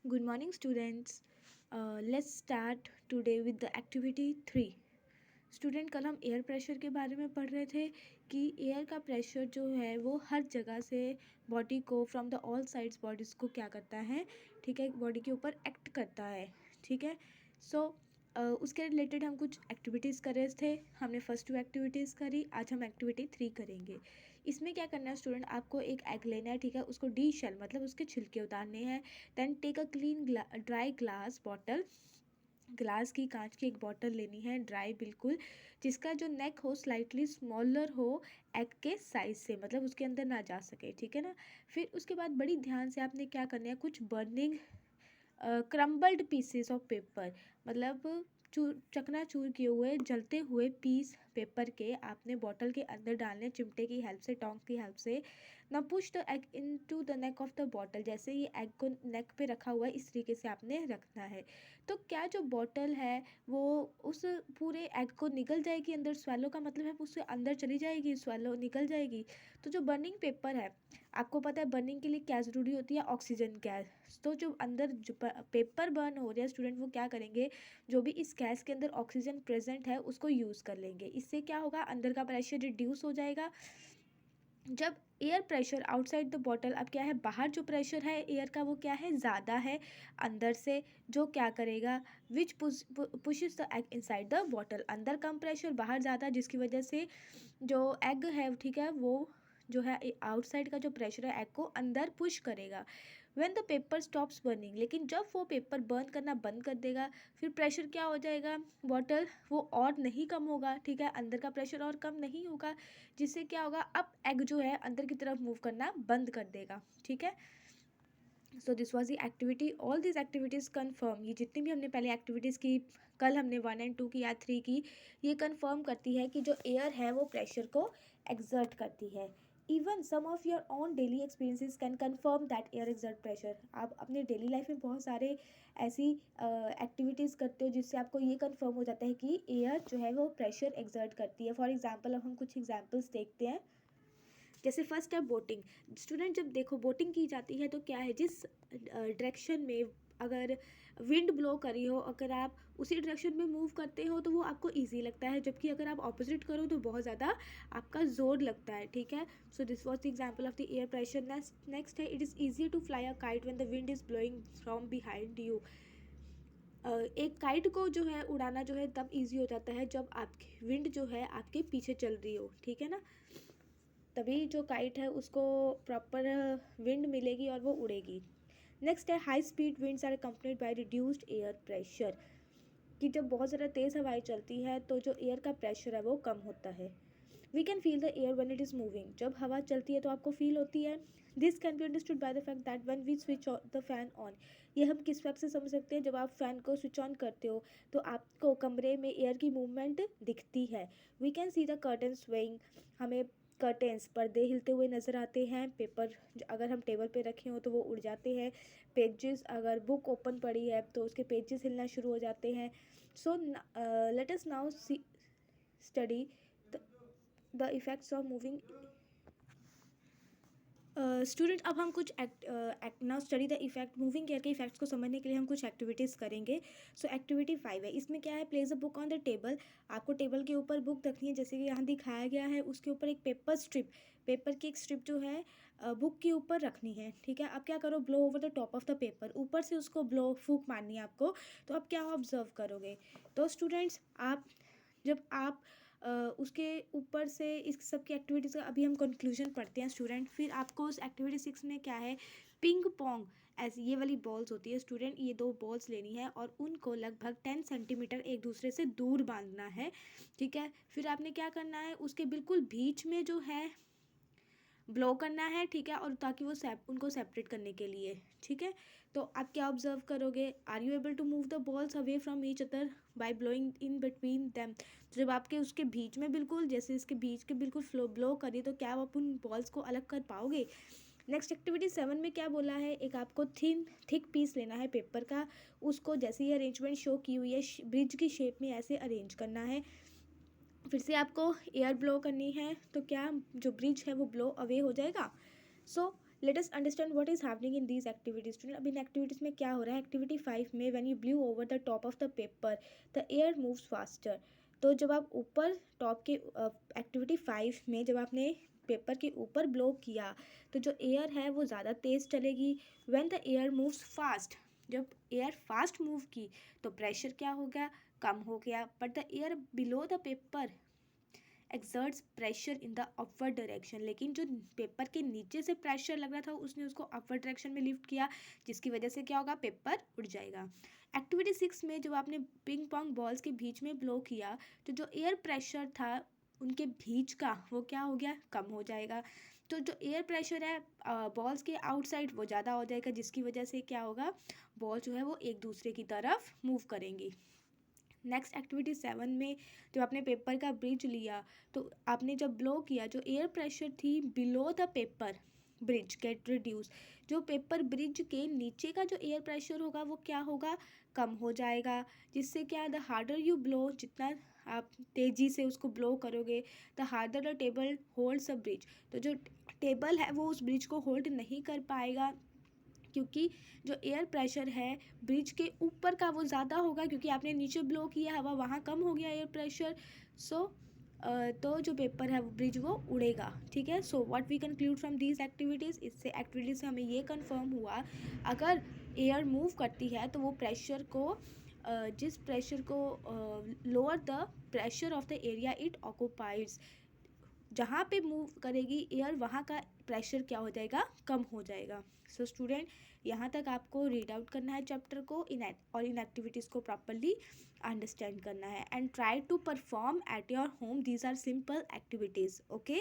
Good morning, students. Let's start today with the activity 3. Student, कल हम air pressure के बारे में पढ़ रहे थे कि एयर का प्रेशर जो है वो हर जगह से बॉडी को from the all sides bodies को क्या करता है, ठीक है, बॉडी के ऊपर एक्ट करता है, ठीक है। सो उसके रिलेटेड हम कुछ एक्टिविटीज़ कर रहे थे। हमने फर्स्ट 2 एक्टिविटीज़ करी, आज हम एक्टिविटी 3 करेंगे। इसमें क्या करना है स्टूडेंट, आपको एक एग लेना है, ठीक है, उसको डी शेल मतलब उसके छिलके उतारने हैं। Then take a clean dry glass bottle, glass की कांच की एक बॉटल लेनी है ड्राई बिल्कुल, जिसका जो नेक हो स्लाइटली स्मॉलर हो एग के साइज से, मतलब उसके अंदर ना जा सके, ठीक है ना। फिर उसके बाद बड़ी ध्यान से आपने क्या करना है, कुछ burning crumbled pieces of paper, मतलब चूर चकनाचूर किए हुए जलते हुए पीस पेपर के आपने बॉटल के अंदर डालने, चिमटे की हेल्प से, टोंक की हेल्प से। ना push the egg into the neck of the bottle, जैसे ये एग को नेक पे रखा हुआ है इस तरीके से आपने रखना है। तो क्या जो बॉटल है वो उस पूरे एग को निगल जाएगी अंदर, स्वेलो का मतलब है उसके अंदर चली जाएगी, स्वेलो निकल जाएगी। तो जो बर्निंग पेपर है, आपको पता है बर्निंग के लिए क्या ज़रूरी होती है, ऑक्सीजन गैस। तो जो अंदर जो पेपर बर्न हो रहा है स्टूडेंट, वो क्या करेंगे, जो भी इस गैस के अंदर ऑक्सीजन प्रेजेंट है उसको यूज़ कर लेंगे। इससे क्या होगा, अंदर का प्रेशर रिड्यूस हो जाएगा। जब air pressure outside the bottle, अब क्या है, बाहर जो प्रेशर है एयर का वो क्या है, ज़्यादा है अंदर से, जो क्या करेगा, which pushes the egg inside the bottle. अंदर कम प्रेशर, बाहर ज़्यादा, जिसकी वजह से जो एग है, ठीक है, वो जो है आउटसाइड का जो प्रेशर है एग को अंदर पुश करेगा। When the paper stops burning, लेकिन जब वो पेपर बर्न करना बंद कर देगा, फिर प्रेशर क्या हो जाएगा, बॉटल वो और नहीं कम होगा, ठीक है, अंदर का प्रेशर और कम नहीं होगा, जिससे क्या होगा, अब एग जो है अंदर की तरफ मूव करना बंद कर देगा, ठीक है। So this was the activity, all this activities confirm, ये जितनी भी हमने पहले एक्टिविटीज़ की, कल हमने 1 और 2 की या 3 की, ये कन्फर्म करती है कि जो एयर है वो प्रेशर को एक्सर्ट करती है। Even some of your own daily experiences can confirm that air exert pressure. आप अपने डेली लाइफ में बहुत सारे ऐसी एक्टिविटीज़ करते हो जिससे आपको ये कन्फर्म हो जाता है कि एयर जो है वो प्रेशर एक्सर्ट करती है। फॉर एग्जाम्पल, अब हम कुछ एग्जाम्पल्स देखते हैं। जैसे फर्स्ट है बोटिंग। स्टूडेंट, जब देखो बोटिंग की जाती है तो क्या है, जिस डायरेक्शन में अगर विंड ब्लो करी हो, अगर आप उसी डायरेक्शन में मूव करते हो तो वो आपको इजी लगता है, जबकि अगर आप ऑपोजिट करो तो बहुत ज़्यादा आपका जोर लगता है, ठीक है। So this was the example of the air pressure. Next है, it is easier to fly a kite when the wind is blowing from behind you. एक काइट को जो है उड़ाना जो है तब ईजी हो जाता है जब आपकी विंड जो है आपके पीछे चल रही हो, ठीक है ना, तभी जो काइट है उसको प्रॉपर विंड मिलेगी और वो उड़ेगी। नेक्स्ट है, high speed winds are accompanied by reduced air pressure, कि जब बहुत ज़्यादा तेज़ हवाएं चलती है तो जो एयर का प्रेशर है वो कम होता है। We can feel the air when it is moving, जब हवा चलती है तो आपको फील होती है। This can be understood by the fact that when we switch the fan on, ये हम किस फैक्ट से समझ सकते हैं, जब आप फैन को स्विच ऑन करते हो तो आपको कमरे में एयर की मूवमेंट दिखती है। We can see the curtain swaying, हमें कर्टेंस पर्दे हिलते हुए नज़र आते हैं। पेपर अगर हम टेबल पे रखे हो तो वो उड़ जाते हैं। पेजेस, अगर बुक ओपन पड़ी है तो उसके पेजेस हिलना शुरू हो जाते हैं। So let us now see study the effects of moving. Student, अब हम कुछ now study the effect, moving air के इफेक्ट्स को समझने के लिए हम कुछ एक्टिविटीज़ करेंगे। सो एक्टिविटी 5 है, इसमें क्या है, place a book on the table. आपको टेबल के ऊपर बुक रखनी है, जैसे कि यहाँ दिखाया गया है, उसके ऊपर एक पेपर स्ट्रिप, पेपर की एक स्ट्रिप जो है बुक के ऊपर रखनी है, ठीक है। अब क्या करो, blow over the top of the paper, ऊपर से उसको ब्लो फूंक मारनी है आपको। तो अब क्या ऑब्जर्व करोगे, तो स्टूडेंट्स आप जब आप उसके ऊपर से इस सब की एक्टिविटीज़ का अभी हम कंक्लूजन पढ़ते हैं स्टूडेंट। फिर आपको उस एक्टिविटी 6 में क्या है, पिंग पोंग, ऐसी ये वाली बॉल्स होती है स्टूडेंट, ये 2 बॉल्स लेनी है और उनको लगभग 10 सेंटीमीटर एक दूसरे से दूर बांधना है, ठीक है। फिर आपने क्या करना है, उसके बिल्कुल बीच में जो है ब्लो करना है, ठीक है, और ताकि वो उनको सेपरेट करने के लिए, ठीक है। तो आप क्या ऑब्जर्व करोगे, are you able to move the balls away from each other by blowing in between them. जब आपके उसके बीच में बिल्कुल, जैसे इसके बीच के बिल्कुल फ्लो ब्लो करिए तो क्या आप उन बॉल्स को अलग कर पाओगे। नेक्स्ट एक्टिविटी 7 में क्या बोला है, एक आपको थिक पीस लेना है पेपर का, उसको जैसे ये अरेंजमेंट शो की हुई है ब्रिज की शेप में ऐसे अरेंज करना है। फिर से आपको एयर ब्लो करनी है, तो क्या जो ब्रिज है वो ब्लो अवे हो जाएगा। So let us understand what is happening in these activities. Student अब इन एक्टिविटीज़ में क्या हो रहा है, एक्टिविटी 5 में when you blue over the top of the paper the air moves faster. तो जब आप ऊपर टॉप के एक्टिविटी 5 में जब आपने पेपर के ऊपर ब्लो किया तो जो एयर है वो ज़्यादा तेज़ चलेगी। When the air moves fast, जब एयर फास्ट मूव की तो प्रेशर क्या हो गया, कम हो गया। But the air below the paper exerts pressure in the upward direction, लेकिन जो पेपर के नीचे से प्रेशर लग रहा था उसने उसको अपवर्ड डायरेक्शन में लिफ्ट किया, जिसकी वजह से क्या होगा, पेपर उड़ जाएगा। एक्टिविटी 6 में जब आपने पिंग पोंग बॉल्स के बीच में ब्लो किया तो जो एयर प्रेशर था उनके बीच का वो क्या हो गया, कम हो जाएगा। तो जो एयर प्रेशर है बॉल्स के आउटसाइड वो ज़्यादा हो जाएगा, जिसकी वजह से क्या होगा, बॉल जो है वो एक दूसरे की तरफ मूव करेंगी। नेक्स्ट एक्टिविटी 7 में जब आपने पेपर का ब्रिज लिया तो आपने जब ब्लो किया जो एयर प्रेशर थी below the paper bridge get reduce, जो पेपर ब्रिज के नीचे का जो एयर प्रेशर होगा वो क्या होगा, कम हो जाएगा। जिससे क्या, द हार्डर यू ब्लो, जितना आप तेज़ी से उसको ब्लो करोगे the harder the table holds a bridge, तो जो टेबल है वो उस ब्रिज को होल्ड नहीं कर पाएगा, क्योंकि जो एयर प्रेशर है ब्रिज के ऊपर का वो ज़्यादा होगा, क्योंकि आपने नीचे ब्लो किया हवा वहाँ कम हो गया एयर प्रेशर। सो तो जो पेपर है वो ब्रिज वो उड़ेगा। ठीक है, so what we conclude from these activities, इससे एक्टिविटीज़ से हमें ये कंफर्म हुआ अगर एयर मूव करती है तो वो प्रेशर को जिस प्रेशर को lower the pressure of the area it occupies, जहाँ पे मूव करेगी एयर वहाँ का प्रेशर क्या हो जाएगा, कम हो जाएगा। सो स्टूडेंट यहाँ तक आपको रीड आउट करना है चैप्टर को और इन एक्टिविटीज़ को प्रॉपरली अंडरस्टैंड करना है and try to perform at your home, these are simple activities. Okay.